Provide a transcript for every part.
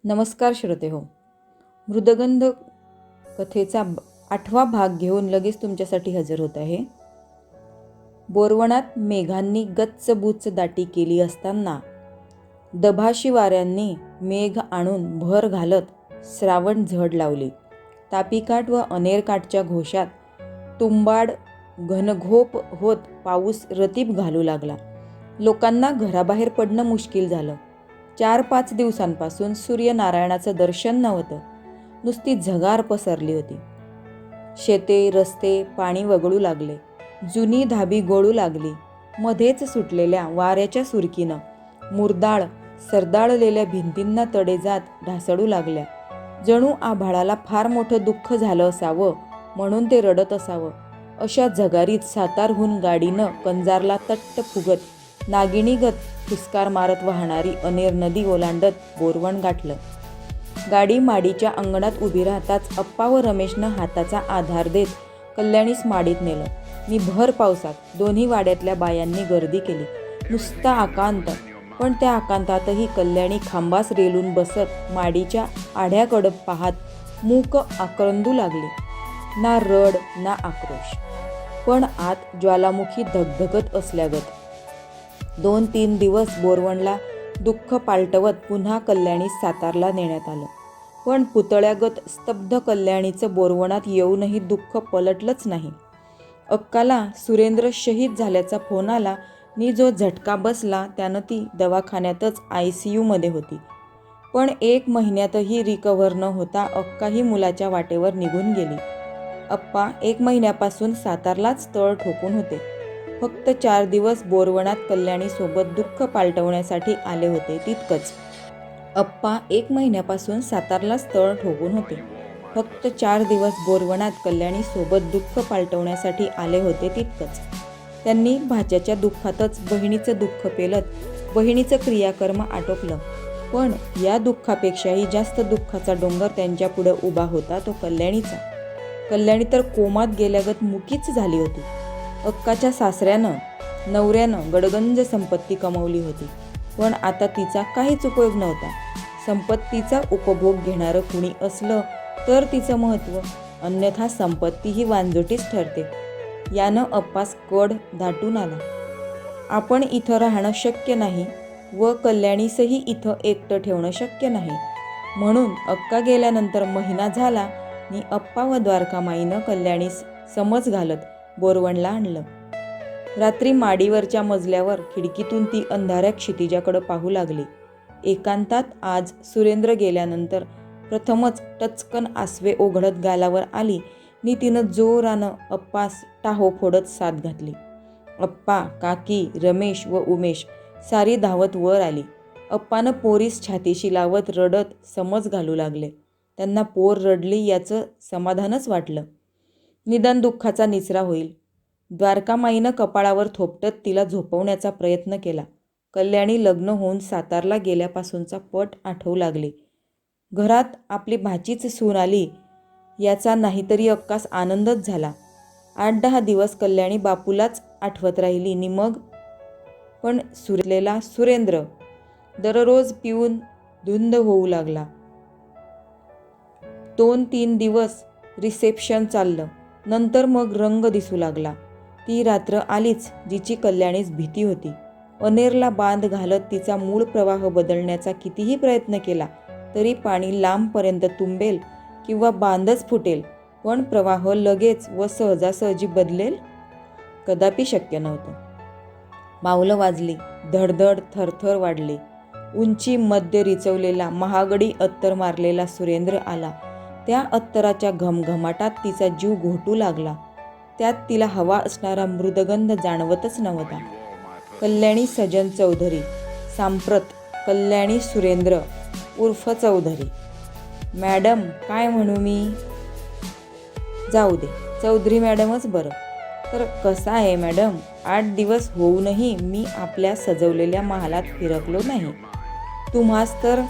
नमस्कार श्रोते हो. मृदगंध कथेचा 8वा भाग घेऊन लगेच तुमच्यासाठी हजर होत आहे. बोरवनात मेघांनी गच्चबुच्च दाटी केली असताना दभाशी वाऱ्यांनी मेघ आणून भर घालत श्रावण झड लावली. तापीकाठ व अनेरकाठच्या घोषात तुंबाड घनघोप होत पाऊस रतीप घालू लागला. लोकांना घराबाहेर पडणं मुश्किल झालं. 4-5 दिवसांपासून सूर्यनारायणाचं दर्शन नव्हतं. नुसती झगार पसरली होती. शेते, रस्ते पाणी वगळू लागले. जुनी धाबी गळू लागली. मध्येच सुटलेल्या वाऱ्याच्या सुरकीनं मुरदाळ सरदाळलेल्या भिंतींना तडे जात ढासळू लागल्या. जणू आभाळाला फार मोठं दुःख झालं असावं म्हणून ते रडत असावं. अशा झगारीत सातारहून गाडीनं कंजारला तट्ट फुगत नागिणीगत फुसकार मारत वाहणारी अनेर नदी ओलांडत बोरवण गाठलं. गाडी माडीच्या अंगणात उभी राहताच अप्पा व रमेशनं हाताचा आधार देत कल्याणीस माडीत नेलं. मी भर पावसात दोन्ही वाड्यातल्या बायांनी गर्दी केली. नुसता आकांत. पण त्या आकांतातही कल्याणी खांबास रेलून बसत माडीच्या आढ्याकडं पाहत मूक आक्रंदू लागली. ना रड ना आक्रोश, पण आत ज्वालामुखी धगधगत असल्यागत. 2-3 दिवस बोरवणला दुःख पालटवत पुन्हा कल्याणी सातारला नेण्यात आलं. पण पुतळ्यागत स्तब्ध कल्याणीचं बोरवणात येऊनही दुःख पलटलंच नाही. अक्काला सुरेंद्र शहीद झाल्याचा फोन आला नि जो झटका बसला त्यानं ती दवाखान्यातच ICU मध्ये होती. पण 1 महिन्यातही रिकव्हर न होता अक्काही मुलाच्या वाटेवर निघून गेली. अप्पा 1 महिन्यापासून सातारलाच तळ ठोकून होते. फक्त 4 दिवस बोरवणात कल्याणीसोबत दुःख पालटवण्यासाठी आले होते तितकंच. अप्पा 1 महिन्यापासून सातारलाच तळ ठोकून होते. फक्त 4 दिवस बोरवणात कल्याणीसोबत दुःख पालटवण्यासाठी आले होते तितकंच. त्यांनी भाच्याच्या दुःखातच बहिणीचं दुःख पेलत बहिणीचं क्रियाकर्म आटोपलं. पण या दुःखापेक्षाही जास्त दुःखाचा डोंगर त्यांच्यापुढे उभा होता तो कल्याणीचा. कल्याणी तर कोमात गेल्यागत मुकीच झाली होती. अक्काच्या नवऱ्यानं गडगंज संपत्ती कमावली होती. पण आता तिचा काहीच उपयोग नव्हता. संपत्तीचा उपभोग घेणारं कुणी असलं तर तिचं महत्त्व, अन्यथा संपत्ती ही वांजोटीच ठरते. यानं अप्पास कड दाटून आला. आपण इथं राहणं शक्य नाही व कल्याणीसही इथं एकटं ठेवणं शक्य नाही. म्हणून अक्का गेल्यानंतर महिना झाला नि अप्पा व द्वारकामाईनं कल्याणीस समज घालत बोरवणला आणलं. रात्री माडीवरच्या मजल्यावर खिडकीतून ती अंधाऱ्या क्षितिजाकडं पाहू लागली. एकांतात आज सुरेंद्र गेल्यानंतर प्रथमच टचकन आसवे ओघळत गालावर आली नि तिनं जोरानं अप्पास टाहो फोडत साद घातली. अप्पा, काकी, रमेश व उमेश सारी धावत वर आली. अप्पानं पोरीस छातीशी लावत रडत समज घालू लागले. त्यांना पोर रडली याचं समाधानच वाटलं. निदान दुःखाचा निचरा होईल. द्वारकामाईनं कपाळावर थोपटत तिला झोपवण्याचा प्रयत्न केला. कल्याणी लग्न होऊन सातारला गेल्यापासूनचा पट आठवू लागली. घरात आपली भाचीच सून आली याचा नाहीतरी अक्कास आनंदच झाला. 8-10 दिवस कल्याणी बापूलाच आठवत राहिली नि मग पण सुरलेला सुरेंद्र दररोज पिऊन धुंद होऊ लागला. 2-3 दिवस रिसेप्शन चाललं. नंतर मग रंग दिसू लागला. ती रात्र आलीच जिची कल्याणीस भीती होती. अनेरला बांध घालत तिचा मूळ प्रवाह बदलण्याचा कितीही प्रयत्न केला तरी पाणी लांबपर्यंत तुंबेल किंवा बांधच फुटेल, पण प्रवाह लगेच व सहजासहजी बदलेल कदापि शक्य नव्हतं. पावलं वाजली. धडधड थरथर वाढली. उंची मध्य रिचवलेला महागडी अत्तर मारलेला सुरेंद्र आला. त्या अत्तराच्या घमघमाटात तिचा जीव घोटू लागला. त्यात तिला हवा असणारा मृदगंध जाणवतच नव्हता. कल्याणी सजन चौधरी, सांप्रत कल्याणी सुरेंद्र उर्फ चौधरी. मॅडम काय म्हणू मी? जाऊ दे, चौधरी मॅडमच बरं. तर कसा आहे मॅडम? 8 दिवस होऊनही मी आपल्या सजवलेल्या महालात फिरकलो नाही. तुम्हास तर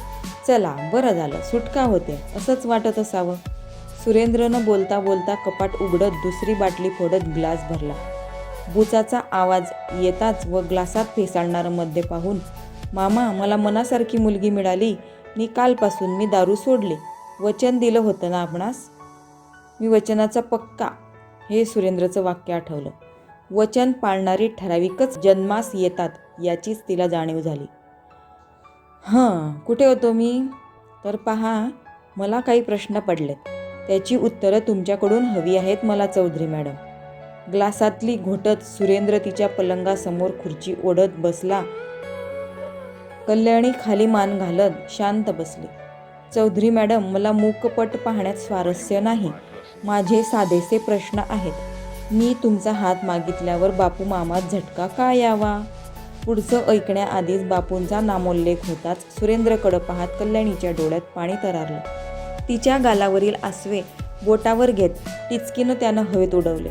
चला बरं झालं, सुटका होते असंच वाटत असावं. सुरेंद्रनं बोलता बोलता कपाट उघडत दुसरी बाटली फोडत ग्लास भरला. बुचाचा आवाज येताच व ग्लासात फेसाळणारं मद्य पाहून मामा, मला मनासारखी मुलगी मिळाली नि कालपासून मी दारू सोडली. वचन दिलं होतं ना आपणास? मी वचनाचा पक्का. हे सुरेंद्रचं वाक्य आठवलं. वचन पाळणारी ठराविकच जन्मास येतात याचीच तिला जाणीव झाली. कुठे होतो मी? तर पहा, मला काही प्रश्न पडलेत. त्याची उत्तरं तुमच्याकडून हवी आहेत मला चौधरी मॅडम. ग्लासातली घोटत सुरेंद्र तिच्या पलंगासमोर खुर्ची ओढत बसला. कल्याणी खाली मान घालत शांत बसली. चौधरी मॅडम, मला मूकपट पाहण्यात स्वारस्य नाही. माझे साधेसे प्रश्न आहेत. मी तुमचा हात मागितल्यावर बापू मामात झटका का यावा? पुढचं ऐकण्याआधीच बापूंचा नामोल्लेख होताच सुरेंद्रकडं पाहत कल्याणीच्या डोळ्यात पाणी तरळलं. तिच्या गालावरील आसवे बोटावर घेत टिचकीनं त्यानं हवेत उडवले.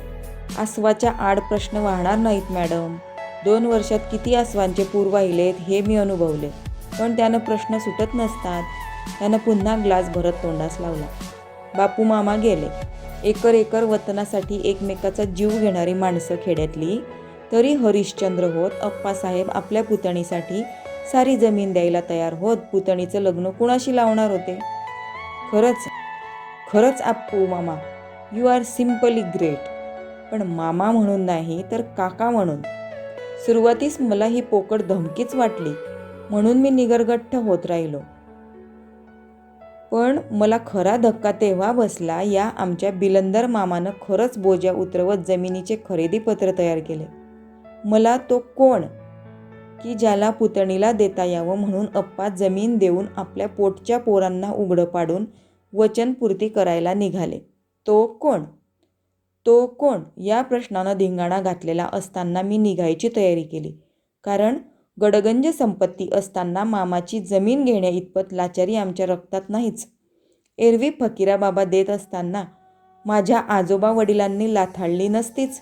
आसवाच्या आड प्रश्न वाहणार नाहीत मॅडम. 2 वर्षात किती आसवांचे पूर वाहिलेत हे मी अनुभवले. पण त्यानं प्रश्न सुटत नसतात. त्यानं पुन्हा ग्लास भरत तोंडास लावला. बापू मामा गेले. एकर एकर वतनासाठी एकमेकाचा जीव घेणारी माणसं खेड्यातली. तरी हरिश्चंद्र होत अप्पासाहेब आपल्या पुतणीसाठी सारी जमीन द्यायला तयार होत पुतणीचं लग्न कुणाशी लावणार होते? खरंच अप्पू मामा, यू आर सिम्पली ग्रेट. पण मामा म्हणून नाही तर काका म्हणून. सुरुवातीस मला ही पोकळ धमकीच वाटली, म्हणून मी निगरगट्ट होत राहिलो. पण मला खरा धक्का तेव्हा बसला, या आमच्या बिलंदर मामानं खरंच बोजा उतरवत जमिनीचे खरेदीपत्र तयार केले. मला तो कोण की ज्याला पुतणीला देता यावं म्हणून अप्पा जमीन देऊन आपल्या पोटच्या पोरांना उघडं पाडून वचनपूर्ती करायला निघाले. तो कोण या प्रश्नानं धिंगाणा घातलेला असताना मी निघायची तयारी केली. कारण गडगंज संपत्ती असताना मामाची जमीन घेण्या इतपत लाचारी आमच्या रक्तात नाहीच. एरवी फकीराबाबा देत असताना माझ्या आजोबा वडिलांनी लाथाळली नसतीच.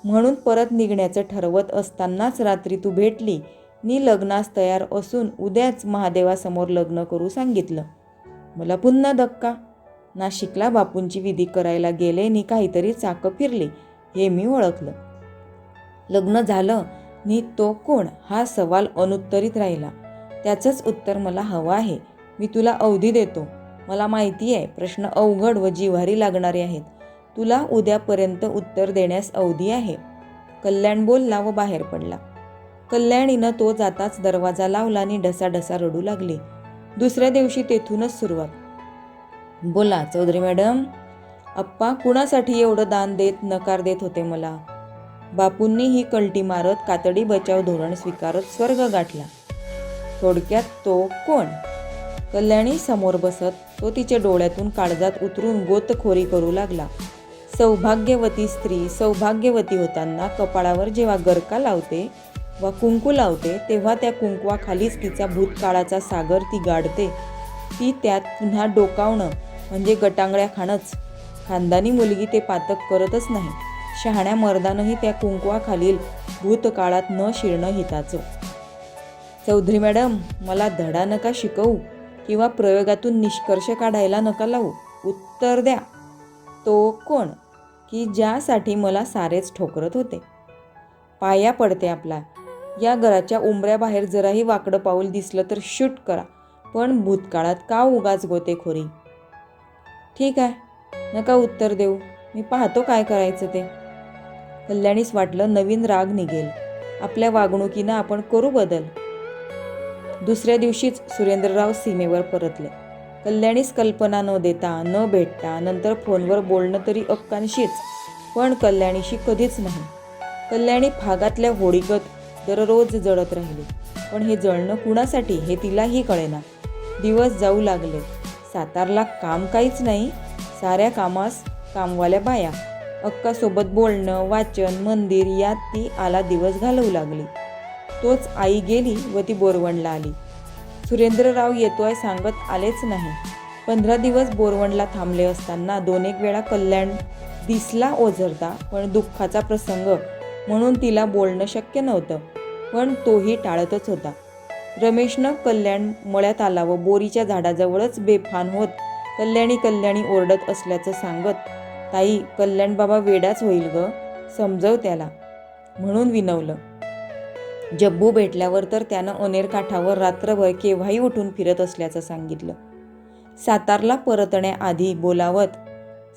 म्हणून परत निघण्याचं ठरवत असतानाच रात्री तू भेटली नि लग्नास तयार असून उद्याच महादेवासमोर लग्न करू सांगितलं. मला पुन्हा धक्का. नाशिकला बापूंची विधी करायला गेले नि काहीतरी चाकं फिरली हे मी ओळखलं. लग्न झालं नि तो कोण हा सवाल अनुत्तरित राहिला. त्याचंच उत्तर मला हवं आहे. मी तुला अवधी देतो. मला माहिती आहे प्रश्न अवघड व जिव्हारी लागणारे आहेत. तुला उद्यापर्यंत उत्तर देण्यास अवधी आहे. कल्याण बोलला व बाहेर पडला. कल्याणीनं तो जाताच दरवाजा लावला आणि ढसाढसा रडू लागली. दुसऱ्या दिवशी तेथूनच सुरुवात. बोला चौधरी मॅडम. अप्पा कुणासाठी एवढं दान देत नकार देत होते मला? बापूंनी ही कलटी मारत कातडी बचाव धोरण स्वीकारत स्वर्ग गाठला. थोडक्यात तो कोण? कल्याणी समोर बसत तो तिच्या डोळ्यातून काळजात उतरून गोतखोरी करू लागला. सौभाग्यवती स्त्री सौभाग्यवती होताना कपाळावर जेव्हा गरका लावते वा कुंकू लावते तेव्हा त्या कुंकवाखालीच तिचा भूतकाळाचा सागर ती गाडते. ती त्यात पुन्हा डोकावणं म्हणजे गटांगळ्या खाणंच. खानदानी मुलगी ते पातक करतच नाही. शहाण्या मर्दानंही त्या कुंकवाखालील भूतकाळात न शिरणं हिताचं. चौधरी मॅडम, मला धडा नका शिकवू किंवा प्रयोगातून निष्कर्ष काढायला नका लावू. उत्तर द्या. तो कोण की ज्यासाठी मला सारेच ठोकरत होते? पाया पडते आपला. या घराच्या उंबऱ्याबाहेर जराही वाकडं पाऊल दिसलं तर शूट करा. पण भूतकाळात का उगाच गोतेखोरी? ठीक आहे, नका उत्तर देऊ. मी पाहतो काय करायचं ते. कल्याणीस वाटलं नवीन राग निघेल. आपल्या वागणुकीनं आपण करू बदल. दुसऱ्या दिवशीच सुरेंद्रराव सीमेवर परतले. कल्याणीस कल्पना न देता न भेटता नंतर फोनवर बोलणं तरी अक्कांशीच, पण कल्याणीशी कधीच नाही. कल्याणी फागातल्या होडीगत दररोज जळत राहिली. पण हे जळणं कुणासाठी हे तिलाही कळेना. दिवस जाऊ लागले. सातारला काम काहीच नाही. साऱ्या कामास कामवाल्या बाया. अक्कासोबत बोलणं वाचन मंदिर यात ती आला दिवस घालवू लागली. तोच आई गेली व ती बोरवणला आली. सुरेंद्रराव येतोय सांगत आलेच नाही. 15 दिवस बोरवणला थांबले असताना 2-1 वेळा कल्याण दिसला ओझरता, पण दुःखाचा प्रसंग म्हणून तिला बोलणं शक्य नव्हतं. पण तोही टाळतच होता. रमेशनं कल्याण मळ्यात आला व बोरीच्या झाडाजवळच बेफान होत कल्याणी ओरडत असल्याचं सांगत, ताई कल्याण बाबा वेडाच होईल ग, समजव त्याला म्हणून विनवलं. जब्बू भेटल्यावर तर त्यानं अनेर काठावर रात्रभर केव्हाही उठून फिरत असल्याचं सांगितलं. सातारला परतण्याआधी बोलावत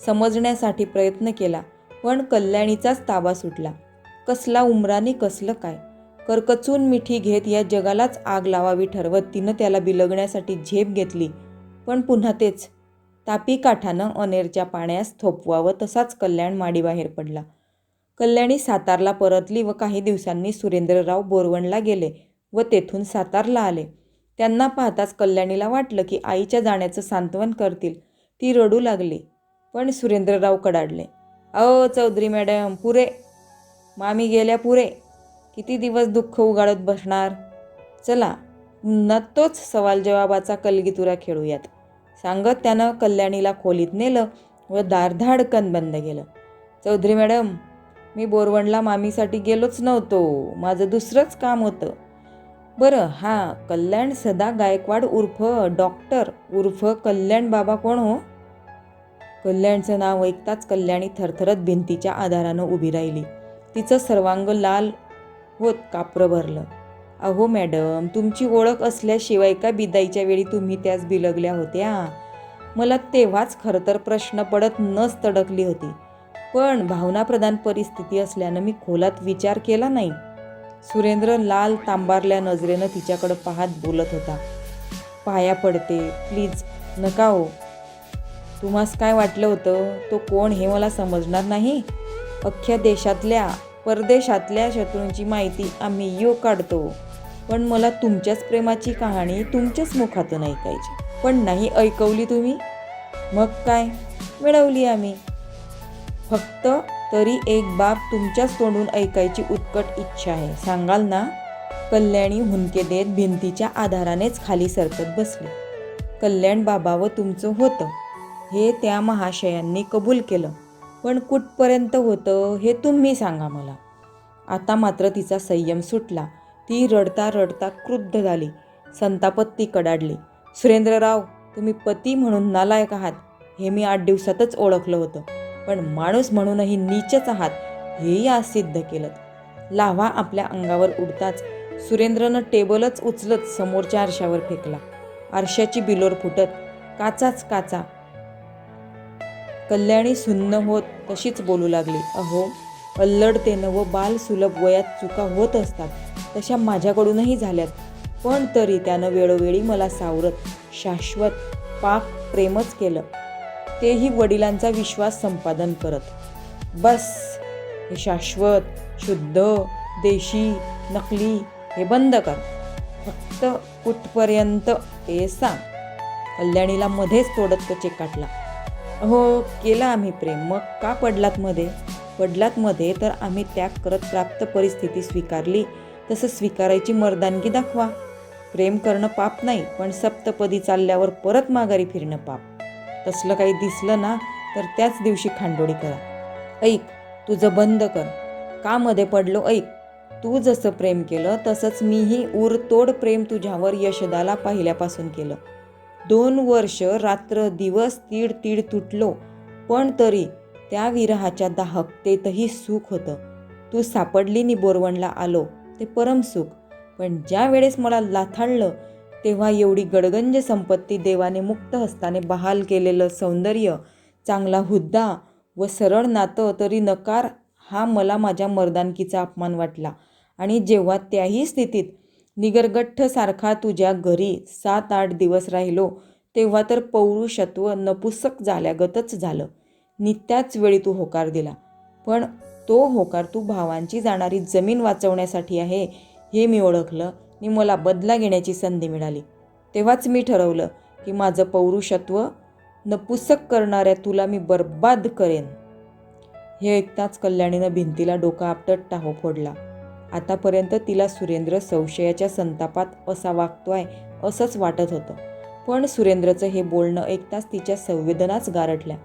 समजण्यासाठी प्रयत्न केला, पण कल्याणीचाच ताबा सुटला. कसला उमरानी कसलं काय, करकचून मिठी घेत या जगालाच आग लावावी ठरवत तिनं त्याला बिलगण्यासाठी झेप घेतली. पण पुन्हा तेच, तापी काठानं अनेरच्या पाण्यास थोपवावं तसाच कल्याण माडीबाहेर पडला. कल्याणी सातारला परतली व काही दिवसांनी सुरेंद्रराव बोरवणला गेले व तेथून सातारला आले. त्यांना पाहताच कल्याणीला वाटलं की आईच्या जाण्याचं सांत्वन करतील. ती रडू लागली, पण सुरेंद्रराव कडाडले. अहो चौधरी मॅडम, पुरे, मामी गेल्या पुरे. किती दिवस दुःख उगाळत बसणार? चला पुन्हा तोच सवाल जवाबाचा कलगीतुरा खेळूयात, सांगत त्यानं कल्याणीला खोलीत नेलं व दार धाडकन बंद केलं. चौधरी मॅडम, मी बोरवणला मामीसाठी गेलोच नव्हतो, माझं दुसरंच काम होतं. बरं, हा कल्याण सदा गायकवाड उर्फ डॉक्टर उर्फ कल्याण बाबा कोण हो? कल्याणचं नाव ऐकताच कल्याणी थरथरत भिंतीच्या आधारानं उभी राहिली. तिचं सर्वांग लाल होत कापरं भरलं. अहो मॅडम, तुमची ओळख असल्याशिवाय का बिदाईच्या वेळी तुम्ही त्याच बिलगल्या होत्या? मला तेव्हाच खरं तर प्रश्न पडत नस तडकली होती, पण भावनाप्रधान परिस्थिती असल्यानं मी खोलात विचार केला नाही. सुरेंद्र लाल तांबारल्या नजरेनं तिच्याकडं पाहत बोलत होता. पाया पडते, प्लीज नका हो. तुम्हास काय वाटलं होतं तो कोण हे मला समजणार नाही? अख्ख्या देशातल्या परदेशातल्या शत्रूंची माहिती आम्ही यो काढतो, पण मला तुमच्याच प्रेमाची कहाणी तुमच्याच मुखातून ऐकायची. पण नाही ऐकवली तुम्ही. मग काय मिळवली आम्ही? फक्त तरी एक बाब तुमच्याच तोंडून ऐकायची उत्कट इच्छा आहे, सांगाल ना? कल्याणी हुंदके देत भिंतीच्या आधारानेच खाली सरकत बसली. कल्याण बाबा व तुमचं होतं हे त्या महाशयांनी कबूल केलं, पण कुठपर्यंत होतं हे तुम्ही सांगा मला. आता मात्र तिचा संयम सुटला. ती रडता रडता क्रुद्ध झाली. संतापत ती कडाडली. सुरेंद्रराव, तुम्ही पती म्हणून नालायक आहात हे मी 8 दिवसातच ओळखलं होतं, पण माणूस म्हणूनही नीचच आहात हेही आज सिद्ध केलं. लाव्हा आपल्या अंगावर उडताच सुरेंद्रनं टेबलच उचलत समोरच्या आरशावर फेकला. आरशाची बिलोर फुटत काचाच काचा. कल्याणी सुन्न होत तशीच बोलू लागली. अहो, अल्लडतेनं व बालसुलभ वयात चुका होत असतात, तशा माझ्याकडूनही झाल्यात, पण तरी त्यानं वेळोवेळी मला सावरत शाश्वत पाक प्रेमच केलं, तेही वडिलांचा विश्वास संपादन करत. बस, हे शाश्वत, शुद्ध, देशी, नकली हे बंद कर. फक्त कुठपर्यंत ते सांग. कल्याणीला मध्येच तोडत तो चिकाटला. हो, केला आम्ही प्रेम, मग का पडलात मध्ये? पडलात मध्ये तर आम्ही त्याग करत प्राप्त परिस्थिती स्वीकारली तसं स्वीकारायची मर्दानगी दाखवा. प्रेम करणं पाप नाही, पण सप्तपदी चालल्यावर परत माघारी फिरणं पाप. तसलं काही दिसलं ना तर त्याच दिवशी खांडोळी करा. ऐक, तुझं बंद कर. का मध्ये पडलो ऐक. तू जसं प्रेम केलं तसंच मीही उरतोड प्रेम तुझ्यावर यशदाला पहिल्यापासून केलं. 2 वर्ष रात्र दिवस तीड तीड तुटलो, पण तरी त्या विरहाच्या दाहकतेतही सुख होतं. तू सापडली नि बोरवणला आलो ते परम सुख. पण ज्या वेळेस मला लाथाळलं तेव्हा एवढी गडगंज संपत्ती, देवाने मुक्त हस्ताने बहाल केलेलं सौंदर्य, चांगला हुद्दा व सरळ नातं, तरी नकार हा मला माझ्या मर्दानकीचा अपमान वाटला. आणि जेव्हा त्याही स्थितीत निगरगठ्ठ सारखा तुझ्या घरी 7-8 दिवस राहिलो, तेव्हा तर पौरुषत्व नपुसक झाल्यागतच झालं. नित्याच वेळी तू होकार दिला, पण तो होकार तू भावांची जाणारी जमीन वाचवण्यासाठी आहे हे मी ओळखलं आणि मला बदला घेण्याची संधी मिळाली. तेव्हाच मी ठरवलं की माझं पौरुषत्व नपुसक करणाऱ्या तुला मी बर्बाद करेन. हे ऐकताच कल्याणीनं भिंतीला डोका आपटत टाहो फोडला. आतापर्यंत तिला सुरेंद्र संशयाच्या संतापात असा वागतोय असंच वाटत होतं, पण सुरेंद्रचं हे बोलणं ऐकताच तिच्या संवेदनाच गारठल्या.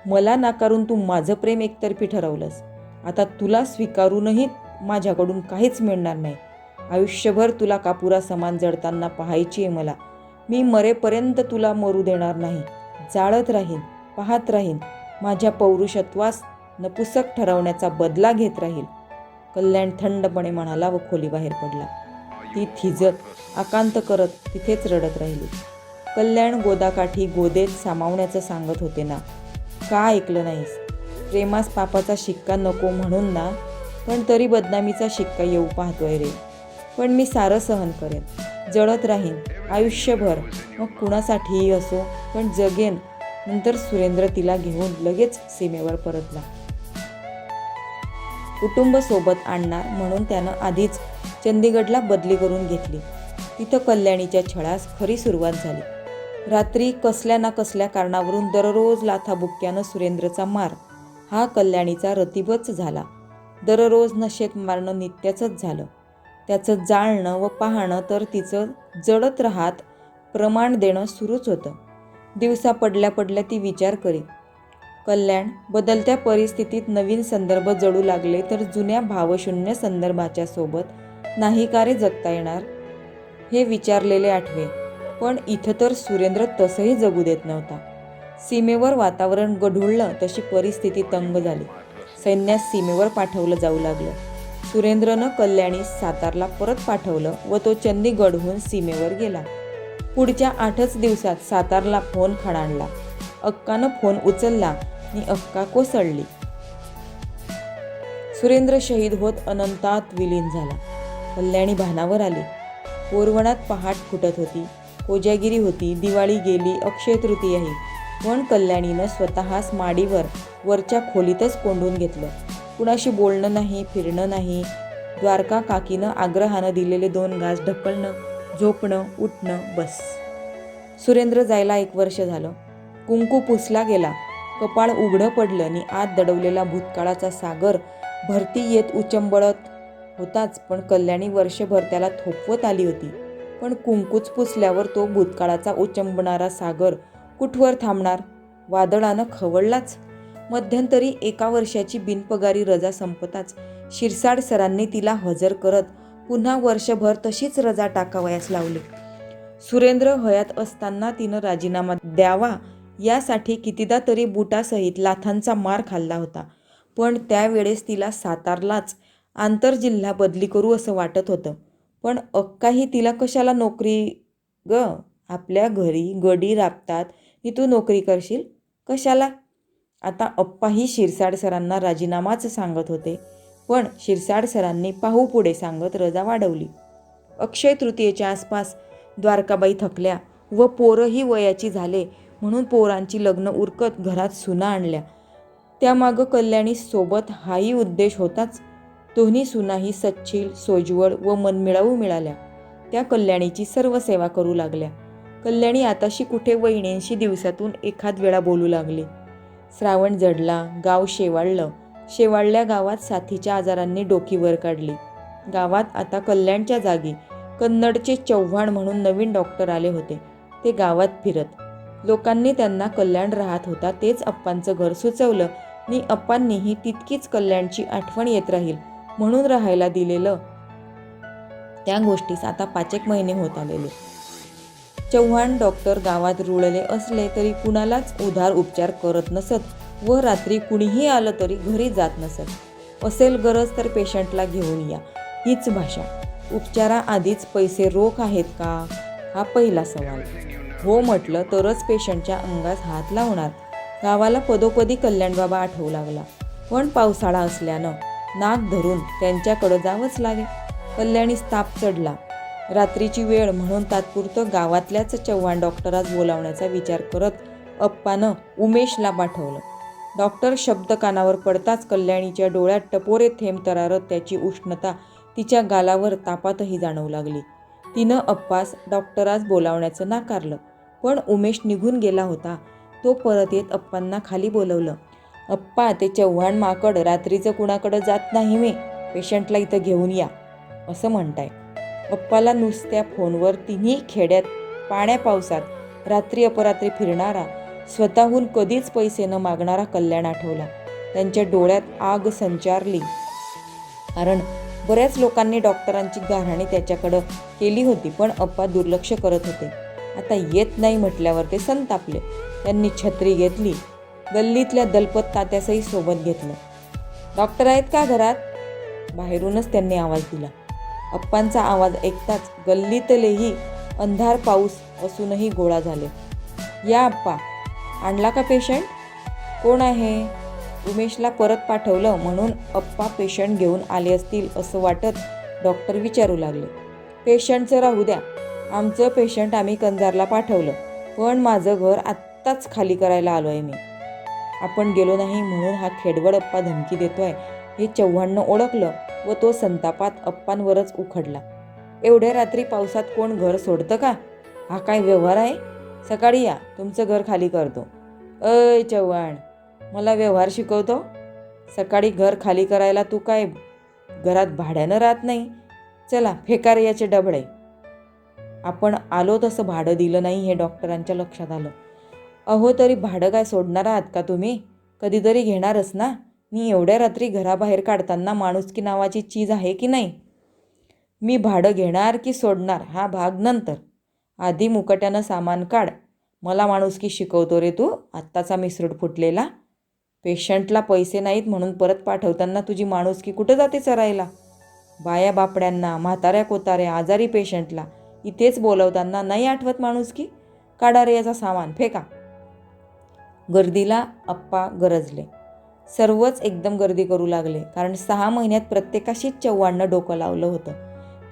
मला नाकारून तू माझं प्रेम एकतर्फी ठरवलंस. आता तुला स्वीकारूनही माझ्याकडून काहीच मिळणार नाही. आयुष्यभर तुला कापुरा समान जळताना पाहायची आहे मला. मी मरेपर्यंत तुला मरू देणार नाही. जाळत राहीन, पाहत राहीन, माझ्या पौरुषत्वास नपुसक ठरवण्याचा बदला घेत राहील. कल्याण थंडपणे म्हणाला व खोलीबाहेर पडला. ती थिजत आकांत करत तिथेच रडत राहिली. कल्याण गोदाकाठी गोदेत सामावण्याचं सांगत होते ना, का ऐकलं नाहीस? प्रेमास पापाचा शिक्का नको म्हणून ना, पण तरी बदनामीचा शिक्का येऊ पाहतोय रे. पण मी सारं सहन करेन, जळत राहीन आयुष्यभर, मग कुणासाठीही असो, पण जगेन. नंतर सुरेंद्र तिला घेऊन लगेच सीमेवर परतला. कुटुंब सोबत आणणार म्हणून त्यानं आधीच चंदीगडला बदली करून घेतली. तिथं कल्याणीच्या छळास खरी सुरुवात झाली. रात्री कसल्या ना कसल्या कारणावरून दररोज लाथाबुक्क्यानं सुरेंद्रचा मार हा कल्याणीचा रतीबच झाला. दररोज नशेत मारणं नित्याचंच झालं. त्याचं जाळणं व पाहणं तर तिचं जळत राहत प्रमाण देणं सुरूच होतं. दिवसा पडल्या पडल्या ती विचार करी, कल्याण, बदलत्या परिस्थितीत नवीन संदर्भ जडू लागले तर जुन्या भावशून्य संदर्भाच्या सोबत नाही का रे जगता येणार? हे विचारलेले आठवे. पण इथं तर सुरेंद्र तसंही जगू देत नव्हता. सीमेवर वातावरण गढुळलं तशी परिस्थिती तंग झाली. सैन्यास सीमेवर पाठवलं जाऊ लागलं. सुरेंद्रनं कल्याणी सातारला परत पाठवलं व तो चंदीगडहून सीमेवर गेला. पुढच्या 8च दिवसात सातारला फोन खणाणला. अक्कानं फोन उचलला आणि अक्का कोसळली. सुरेंद्र शहीद होत अनंतात विलीन झाला. कल्याणी भानावर आली. पोरवणात पहाट फुटत होती. कोजागिरी होती. दिवाळी गेली, अक्षय तृतीयाही. पण कल्याणीनं स्वतःस माडीवर वरच्या खोलीतच कोंडून घेतलं. कुणाशी बोलणं नाही, फिरणं नाही. द्वारका काकीनं आग्रहानं दिलेले 2 घास ढकलणं, झोपणं, उठणं, बस. सुरेंद्र जायला 1 वर्ष झालं. कुंकू पुसला गेला. कपाळ उघडं पडलं आणि आत दडवलेला भूतकाळाचा सागर भरती येत उचंबळत होताच. पण कल्याणी वर्षभर त्याला थोपवत आली होती. पण कुंकूच पुसल्यावर तो भूतकाळाचा उचंबणारा सागर कुठवर थांबणार? वादळानं खवळलाच. मध्यंतरी 1 वर्षाची बिनपगारी रजा संपताच शिरसाड सरांनी तिला हजर करत पुन्हा वर्षभर तशीच रजा टाकावयास लावली. सुरेंद्र हयात असताना तिनं राजीनामा द्यावा यासाठी कितीदा तरी बुटासहित लाथांचा मार खाल्ला होता. पण त्यावेळेस तिला सातारलाच आंतरजिल्हा बदली करू असं वाटत होतं. पण अक्काही तिला कशाला नोकरी ग? आपल्या घरी गडी राबतात नी तू नोकरी करशील कशाला? आता अप्पाही शिरसाड सरांना राजीनामाच सांगत होते. पण शिरसाड सरांनी पाहू पुढे सांगत रजा वाढवली. अक्षय तृतीयेच्या आसपास द्वारकाबाई थकल्या व पोरंही वयाची झाले म्हणून पोरांची लग्न उरकत घरात सुना आणल्या. त्यामागं कल्याणी सोबत हाही उद्देश होताच. दोन्ही सुनाही सच्छील, सोज्वळ व मनमिळावू मिळाल्या. त्या कल्याणीची सर्व सेवा करू लागल्या. कल्याणी आताशी कुठे वहिनींशी दिवसातून एखाद वेळा बोलू लागली. श्रावण जडला. गाव शेवाळलं. शेवाळल्या गावात साथीच्या आजारांनी डोकी वर काढली. गावात आता कल्याणच्या जागी कन्नडचे चव्हाण म्हणून नवीन डॉक्टर आले होते. ते गावात फिरत. लोकांनी त्यांना कल्याण राहत होता तेच अप्पांचं घर सुचवलं आणि अप्पांनीही तितकीच कल्याणची आठवण येत राहील म्हणून राहायला दिलेलं. त्या गोष्टीस आता 5 महिने होत आलेले. चव्हाण डॉक्टर गावात रुळले असले तरी कुणालाच उधार उपचार करत नसत व रात्री कुणीही आलं तरी घरी जात नसत. असेल गरज तर पेशंटला घेऊन या हीच भाषा. उपचाराआधीच पैसे रोख आहेत का? हा पहिला सवाल. हो म्हटलं तरच पेशंटच्या अंगास हात लावणार. गावाला पदोपदी कल्याणबाबा आठवू लागला. पण पावसाळा असल्यानं नाक धरून त्यांच्याकडं जावंच लागे. कल्याणीस ताप चढला. रात्रीची वेळ म्हणून तात्पुरतं गावातल्याच चव्हाण डॉक्टरास बोलावण्याचा विचार करत अप्पानं उमेशला पाठवलं. डॉक्टर शब्द कानावर पडताच कल्याणीच्या डोळ्यात टपोरे थेंब तरारत त्याची उष्णता तिच्या गालावर तापातही जाणवू लागली. तिनं अप्पास डॉक्टरास बोलावण्याचं नाकारलं. पण उमेश निघून गेला होता. तो परत येत अप्पांना खाली बोलवलं. अप्पा, ते चव्हाण माकड रात्रीचं कुणाकडं जात नाही मी. पेशंटला इथं घेऊन या असं म्हणताय. अप्पाला नुसत्या फोनवर तिन्ही खेड्यात पाण्या पावसात रात्री अपरात्री फिरणारा, स्वतःहून कधीच पैसे न मागणारा कल्याण आठवला. त्यांच्या डोळ्यात आग संचारली. कारण बऱ्याच लोकांनी डॉक्टरांची गाऱ्हाणी त्याच्याकडं केली होती पण अप्पा दुर्लक्ष करत होते. आता येत नाही म्हटल्यावर ते संतापले. त्यांनी छत्री घेतली. गल्लीतल्या दलपत तात्यासही सोबत घेतलं. डॉक्टर आहेत का घरात? बाहेरूनच त्यांनी आवाज दिला. अप्पांचा आवाज ऐकताच गल्लीतलेही अंधार पाऊस असूनही गोळा झाले. या अप्पा, आणला का पेशंट? कोण आहे? उमेशला परत पाठवलं म्हणून अप्पा पेशंट घेऊन आले असतील असं वाटत डॉक्टर विचारू लागले. पेशंटचं राहू द्या, आमचं पेशंट आम्ही कंजारला पाठवलं, पण माझं घर आत्ताच खाली करायला आलो आहे मी. आपण गेलो नाही म्हणून हा खेडवड अप्पा धमकी देतोय हे चव्हाणनं ओळखलं व तो संतापात अप्पांवरच उखडला. एवढ्या रात्री पावसात कोण घर सोडतं का? हा काय व्यवहार आहे? सकाळी या, तुमचं घर खाली करतो. अय चव्हाण, मला व्यवहार शिकवतो? सकाळी घर खाली करायला तू काय घरात भाड्यानं राहत नाही? चला फेकार याचे डबडे. आपण आलो तसं भाडं दिलं नाही हे डॉक्टरांच्या लक्षात आलं. अहो, तरी भाडं काय सोडणार आहात का तुम्ही? कधीतरी घेणारच ना. मी एवढ्या रात्री घराबाहेर काढताना माणुसकी नावाची चीज आहे की नाही? मी भाडं घेणार की सोडणार हा भाग नंतर. आधी मुकट्यानं सामान काढ. मला माणुसकी शिकवतो रे तू, आत्ताचा मिसरूट फुटलेला. पेशंटला पैसे नाहीत म्हणून परत पाठवताना तुझी माणुसकी कुठं जाते चरायला? बाया बापड्यांना, म्हाताऱ्या कोताऱ्या, आजारी पेशंटला इथेच बोलवताना नाही आठवत माणुसकी? काढा रे याचा सामान, फेका. गर्दीला अप्पा गरजले. सर्वच एकदम गर्दी करू लागले, कारण 6 महिन्यात प्रत्येकाशीच चव्हाणनं डोकं लावलं होतं.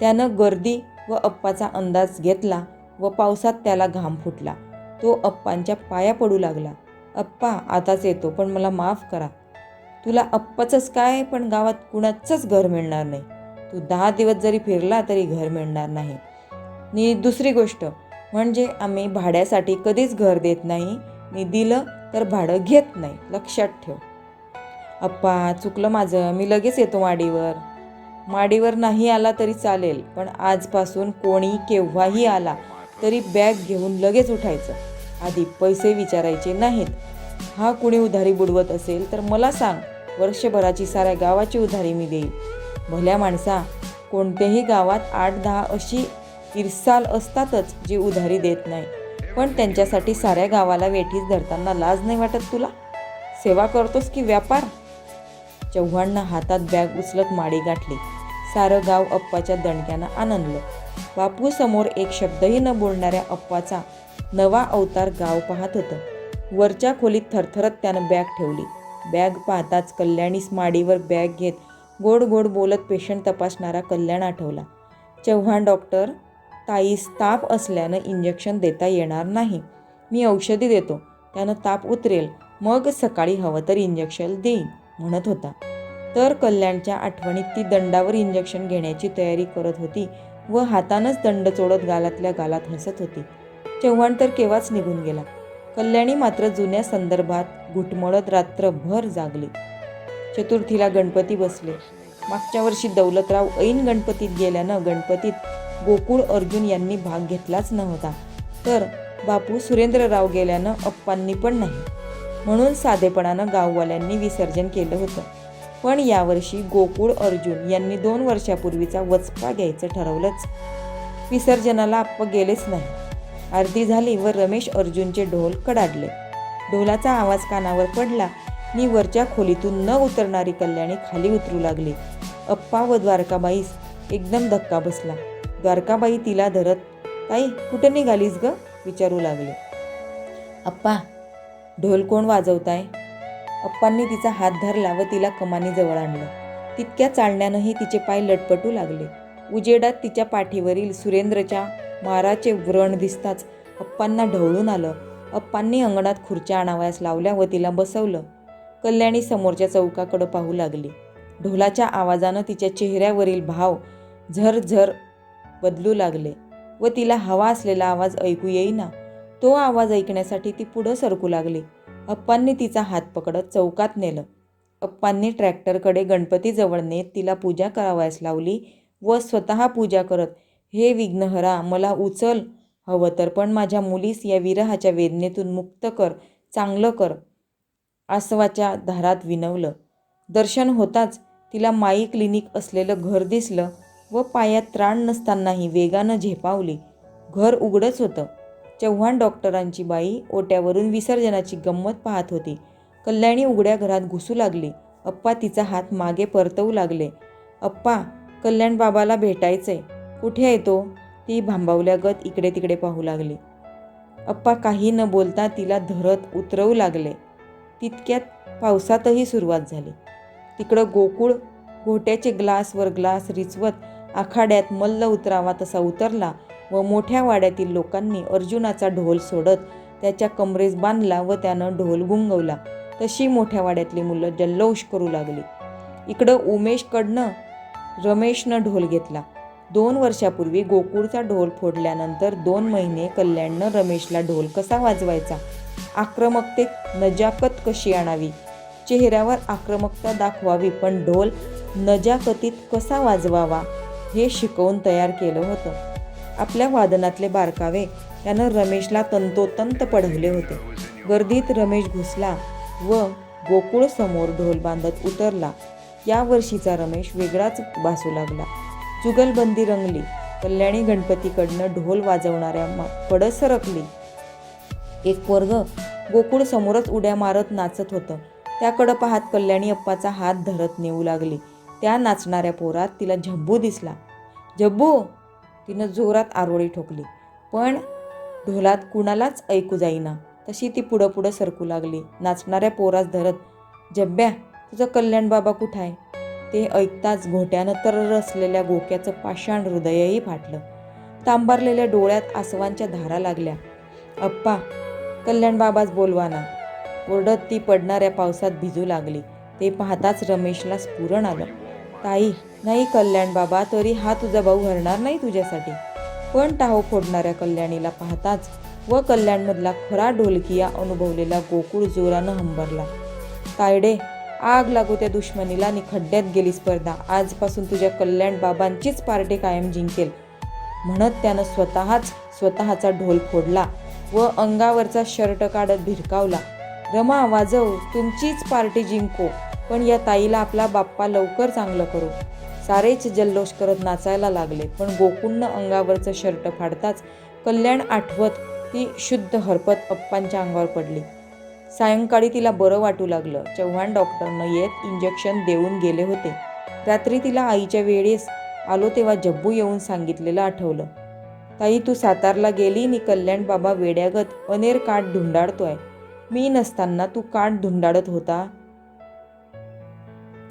त्यानं गर्दी व अप्पाचा अंदाज घेतला व पावसात त्याला घाम फुटला. तो अप्पांच्या पाया पडू लागला. अप्पा, आताच येतो, पण मला माफ करा. तुला अप्पाचंच काय, पण गावात कुणाचंच घर मिळणार नाही. तू 10 दिवस जरी फिरला तरी घर मिळणार नाही. आणि दुसरी गोष्ट म्हणजे आम्ही भाड्यासाठी कधीच घर देत नाही. मी दिलं तर भाडं घेत नाही, लक्षात ठेव. अप्पा, चुकलं माझं, मी लगेच येतो माडीवर. माडीवर नाही आला तरी चालेल, पण आजपासून कोणी केव्हाही आला तरी बॅग घेऊन लगेच उठायचं. आधी पैसे विचारायचे नाहीत. हा कुणी उधारी बुडवत असेल तर मला सांग, वर्षभराची साऱ्या गावाची उधारी मी देईल. भल्या माणसा, कोणत्याही गावात 8-10 अशी इरसाल असतातच जी उधारी देत नाही, पण त्यांच्यासाठी साऱ्या गावाला वेठीस धरताना लाज नाही वाटत तुला? सेवा करतोस की व्यापार? चव्हाणनं हातात बॅग उचलत माडी गाठली. सारं गाव अप्पाच्या दणक्यानं आनंदलं. बापू समोर एक शब्दही न बोलणाऱ्या अप्पाचा नवा अवतार गाव पाहत होतं. वरच्या खोलीत थरथरत त्यानं बॅग ठेवली. बॅग पाहताच कल्याणीस माडीवर बॅग घेत गोड गोड बोलत पेशंट तपासणारा कल्याण आठवला. चव्हाण डॉक्टर, ताईस ताप असल्यानं इंजेक्शन देता येणार नाही. मी औषधी देतो, त्यानं ताप उतरेल, मग सकाळी हवं तर इंजेक्शन देईन म्हणत होता. तर कल्याणच्या आठवणीत ती दंडावर इंजेक्शन घेण्याची तयारी करत होती व हातानंच दंड चोळत गालातल्या गालात हसत होती. चव्हाण तर केव्हाच निघून गेला. कल्याणी मात्र जुन्या संदर्भात घुटमळत रात्रभर जागली. चतुर्थीला गणपती बसले. मागच्या वर्षी दौलतराव ऐन गणपतीत गेल्यानं गणपतीत गोकुळ अर्जुन यांनी भाग घेतलाच नव्हता, तर बापू सुरेंद्रराव गेल्यानं अप्पांनी पण नाही. म्हणून साधेपणानं गाववाल्यांनी विसर्जन केलं होतं. पण यावर्षी गोकुळ अर्जुन यांनी 2 वर्षापूर्वीचा वचपा घ्यायचं ठरवलंच. विसर्जनाला अप्पा गेलेच नाही. आरती झाली व रमेश अर्जुनचे ढोल कडाडले. ढोलाचा आवाज कानावर पडला नि वरच्या खोलीतून न उतरणारी कल्याणी खाली उतरू लागली. अप्पा व द्वारकाबाईस एकदम धक्का बसला. द्वारकाबाई तिला धरत, ताई कुठे निघालीस ग, विचारू लागले. अप्पा, ढोल कोण वाजवताय? अप्पांनी तिचा हात धरला व तिला कमानीजवळ आणलं. तितक्या चालण्यानंही तिचे पाय लटपटू लागले. उजेडात तिच्या पाठीवरील सुरेंद्रच्या माराचे व्रण दिसताच अप्पांना ढवळून आलं. अप्पांनी अंगणात खुर्च्या आणावयास लावल्या व तिला बसवलं. कल्याणी समोरच्या चौकाकडं पाहू लागली. ढोलाच्या आवाजानं तिच्या चेहऱ्यावरील भाव झरझर बदलू लागले व तिला हवा असलेला आवाज ऐकू येईना. तो आवाज ऐकण्यासाठी ती पुढं सरकू लागली. अप्पांनी तिचा हात पकडत चौकात नेलं. अप्पांनी ट्रॅक्टरकडे गणपतीजवळ नेत तिला पूजा करावयास लावली व स्वतः पूजा करत, हे विघ्नहरा, मला उचल, हवं तर पण माझ्या मुलीस या विरहाच्या वेदनेतून मुक्त कर, चांगलं कर, आसवाच्या धारात विनवलं. दर्शन होताच तिला माई क्लिनिक असलेलं घर दिसलं व पायात त्राण नसतानाही वेगानं झेपावली. घर उघडच होतं. चव्हाण डॉक्टरांची बाई ओट्यावरून विसर्जनाची गंमत पाहत होती. कल्याणी उघड्या घरात घुसू लागली. अप्पा तिचा हात मागे परतवू लागले. अप्पा, कल्याण बाबाला भेटायचंय. कुठे आहे तो? ती भांबावल्यागत इकडे तिकडे पाहू लागली. अप्पा काही न बोलता तिला धरत उतरवू लागले. तितक्यात पावसातही सुरुवात झाली. तिकडं गोकुळ घोट्याचे ग्लासवर ग्लास रिचवत आखाड्यात मल्ल उतरावा तसा उतरला व मोठ्या वाड्यातील लोकांनी अर्जुनाचा ढोल सोडत त्याच्या कमरेस बांधला व त्यानं ढोल गुंगवला तशी मोठ्या वाड्यातली मुलं जल्लोष करू लागली. इकडं उमेशकडनं रमेशनं ढोल घेतला. 2 वर्षापूर्वी गोकुळचा ढोल फोडल्यानंतर 2 महिने कल्याणनं रमेशला ढोल कसा वाजवायचा, आक्रमकतेत नजाकत कशी आणावी, चेहऱ्यावर आक्रमकता दाखवावी पण ढोल नजाकतीत कसा वाजवावा हे शिकवून तयार केलं होतं. आपल्या वादनातले बारकावे त्यानं रमेशला तंतोतंत पढवले होते. गर्दीत रमेश घुसला व गोकुळ समोर ढोल बांधत उतरला. या वर्षीचा रमेश वेगळाच भासू लागला. जुगलबंदी रंगली. कल्याणी गणपतीकडनं ढोल वाजवणाऱ्या कडं सरकली. एक पोरग गोकुळ समोरच उड्या मारत नाचत होतं. त्याकडं पाहत कल्याणी अप्पाचा हात धरत नेऊ लागली. त्या नाचणाऱ्या पोरात तिला झब्बू दिसला. झब्बू, तिनं जोरात आरोळी ठोकली. पण ढोलात कुणालाच ऐकू जाईना. तशी ती पुढं पुढं सरकू लागली. नाचणाऱ्या पोरास धरत, जब्ब्या, तुझं कल्याण बाबा कुठं आहे? ते ऐकताच घोट्यानं तरर असलेल्या गोक्याचं पाषाण हृदयही फाटलं. तांबारलेल्या डोळ्यात आसवांच्या धारा लागल्या. अप्पा, कल्याण बाबाच बोलवाना. ओरडत ती पडणाऱ्या पावसात भिजू लागली. ते पाहताच रमेशला स्फुरण आलं. ताई, नाही कल्याण बाबा, तरी हा तुझा भाऊ हरणार नाही तुझ्यासाठी. पण टाहो फोडणाऱ्या कल्याणीला पाहताच व कल्याणमधला खरा ढोलकिया अनुभवलेला गोकुळ जोरानं हंबरला. तायडे, आग लागू त्या दुश्मनीला आणि खड्ड्यात गेली स्पर्धा. आजपासून तुझ्या कल्याण बाबांचीच पार्टी कायम जिंकेल म्हणत त्यानं स्वतःचा ढोल फोडला व अंगावरचा शर्ट काढत भिरकावला. रमा, वाजव, तुमचीच पार्टी जिंको, पण या ताईला आपला बाप्पा लवकर चांगलं करू. सारेच जल्लोष करत नाचायला लागले. पण गोकुळनं अंगावरचं शर्ट फाडताच कल्याण आठवत ती शुद्ध हरपत अप्पांच्या अंगावर पडली. सायंकाळी तिला बरं वाटू लागलं. चव्हाण डॉक्टरनं येत इंजेक्शन देऊन गेले होते. रात्री तिला आईच्या वेळेस आलो तेव्हा जब्बू येऊन सांगितलेलं आठवलं. ताई, तू सातारला गेली आणि कल्याण बाबा वेड्यागत अनेर काठ धुंडाळतोय. मी नसताना तू काठ धुंडाळत होता.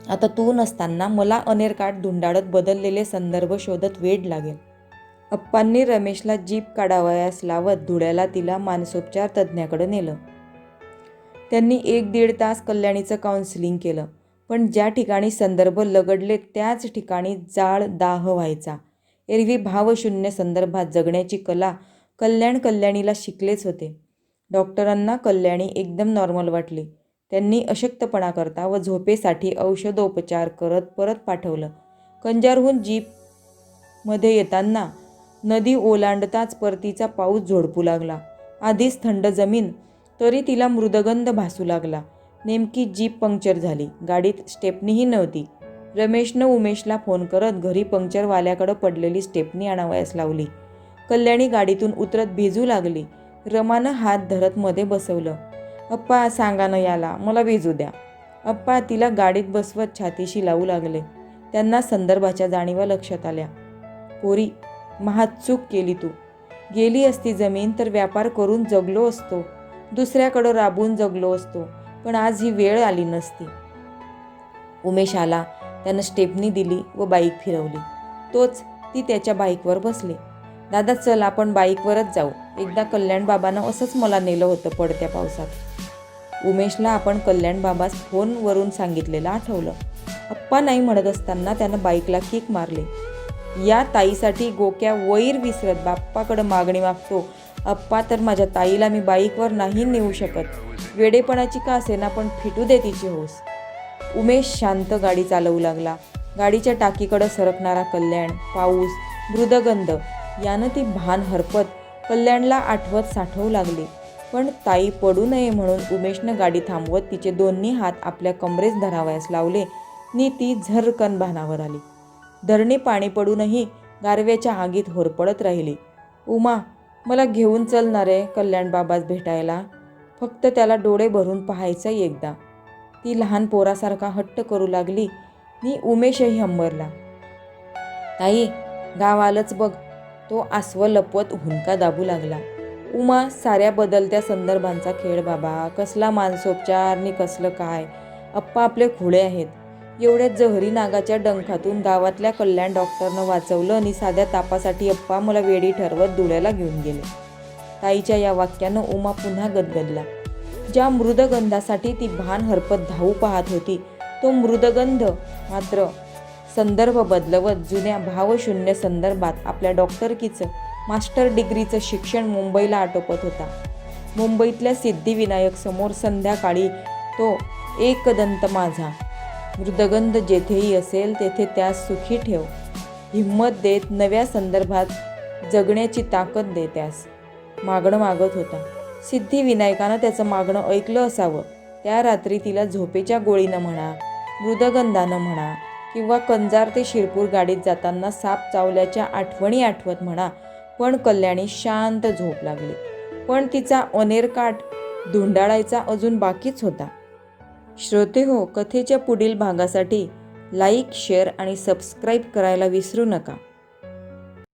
आता तू नसताना मला अनेर काठ धुंडाळत बदललेले संदर्भ शोधत वेड लागेल. अप्पांनी रमेशला जीप काढावयास लावत धुळ्याला तिला मानसोपचार तज्ज्ञाकडे नेलं. त्यांनी 1-1.5 तास कल्याणीचं काउन्सिलिंग केलं. पण ज्या ठिकाणी संदर्भ लगडले त्याच ठिकाणी जाळ दाह व्हायचा. एरवी भावशून्य संदर्भात जगण्याची कला कल्याणीला शिकलेच होते. डॉक्टरांना कल्याणी एकदम नॉर्मल वाटली. त्यांनी अशक्तपणाकरता व झोपेसाठी औषधोपचार करत परत पाठवलं. कंजारहून जीपमध्ये येताना नदी ओलांडताच परतीचा पाऊस झोडपू लागला. आधीच थंड जमीन, तरी तिला मृदगंध भासू लागला. नेमकी जीप पंक्चर झाली. गाडीत स्टेपनीही नव्हती. रमेशनं उमेशला फोन करत घरी पंक्चरवाल्याकडं पडलेली स्टेपनी आणावयास लावली. कल्याणी गाडीतून उतरत भिजू लागली. रमानं हात धरत मध्ये बसवलं. अप्पा, सांगा न याला, मला भिजू द्या. अप्पा तिला गाडीत बसवत छातीशी लावू लागले. त्यांना संदर्भाच्या जाणीवा लक्षात आल्या. पोरी, महाचूक केली तू. गेली असती जमीन तर व्यापार करून जगलो असतो, दुसऱ्याकडं राबून जगलो असतो, पण आज ही वेळ आली नसती. उमेश आला. त्यानं स्टेपनी दिली व बाईक फिरवली. तोच ती त्याच्या बाईकवर बसले. दादा, चल आपण बाईकवरच जाऊ. एकदा कल्याण बाबानं असंच मला नेलं होतं पडत्या पावसात. उमेशला आपण कल्याण बाबास फोनवरून सांगितलेलं आठवलं. अप्पा नाही म्हणत असताना त्यानं बाईकला किक मारले. या ताईसाठी गोक्या वैर विसरत बाप्पाकडं मागणी मागतो. अप्पा, तर माझ्या ताईला मी बाईकवर नाही नेऊ शकत. वेडेपणाची का असेना, पण फिटू दे तिची हौस. उमेश शांत गाडी चालवू लागला. गाडीच्या टाकीकडं सरकणारा कल्याण, पाऊस, मृदगंध यानं ती भान हरपत कल्याणला आठवत साठवू लागली. पण ताई पडू नये म्हणून उमेशनं गाडी थांबवत तिचे दोन्ही हात आपल्या कमरेस धरावयास लावले नि ती झरकन भानावर आली. धरणी पाणी पडूनही गारव्याच्या आगीत होरपळत राहिली. उमा, मला घेऊन चलणार रे कल्याण बाबास भेटायला. फक्त त्याला डोळे भरून पाहायचं एकदा. ती लहान पोरासारखा हट्ट करू लागली. नि उमेशही हंबरला. ताई, गाव आलंच बघ, तो आस्व लपवत हुंदका दाबू लागला. उमा, साऱ्या बदलत्या संदर्भांचा खेळ बाबा, कसला मानसोपचार नि कसलं काय. अप्पा आपले खुळे आहेत. एवढ्या जहरी नागाच्या डंखातून गावातल्या कल्याण डॉक्टरनं वाचवलं आणि साध्या तापासाठी अप्पा मला वेडी ठरवत धुळ्याला घेऊन गेले. ताईच्या या वाक्यानं उमा पुन्हा गदगदला. ज्या मृदगंधासाठी ती भान हरपत धावू पाहत होती, तो मृदगंध मात्र संदर्भ बदलवत जुन्या भावशून्य संदर्भात आपल्या डॉक्टरकीचं मास्टर डिग्रीचं शिक्षण मुंबईला आटोपत होता. मुंबईतल्या सिद्धिविनायक समोर संध्याकाळी तो एकदंत माझा. मृदगंध जेथेही असेल तेथे त्यास सुखी ठेव. हिंमत देत नव्या संदर्भात जगण्याची ताकद दे त्यास. मागणं मागत होता. सिद्धिविनायकानं त्याचं मागणं ऐकलं असावं. त्या रात्री तिला झोपेच्या गोळीनं म्हणा, मृदगंधानं म्हणा किंवा कंजार ते शिरपूर गाडीत जाताना साप चावल्याच्या आठवणी आठवत म्हणा, पण कल्याणी शांत झोप लागली. पण तिचा अनेरकाठ धुंडाळायचा अजून बाकीच होता. श्रोतेहो, कथेच्या पुढील भागासाठी लाईक, शेअर आणि सबस्क्राईब करायला विसरू नका.